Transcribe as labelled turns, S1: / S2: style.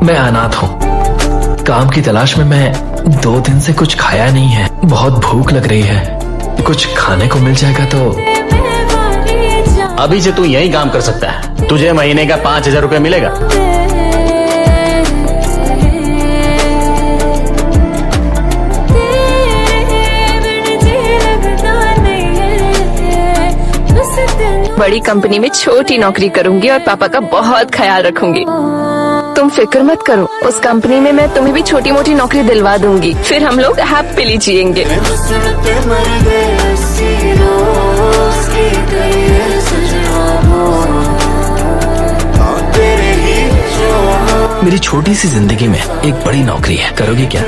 S1: मैं अनाथ हूँ। काम की तलाश में मैं 2 दिन से कुछ खाया नहीं है। बहुत भूख लग रही है। कुछ खाने को मिल जाएगा तो।
S2: अभी से तू यही काम कर सकता है। तुझे महीने का 5,000 रुपये मिलेगा।
S3: बड़ी कंपनी में छोटी नौकरी करूंगी और पापा का बहुत ख्याल रखूंगी। तुम फिक्र मत करो, उस कंपनी में मैं तुम्हें भी छोटी मोटी नौकरी दिलवा दूंगी। फिर हम लोग हैप्पीली जिएंगे।
S1: मेरी छोटी सी जिंदगी में एक बड़ी नौकरी है। करोगी क्या?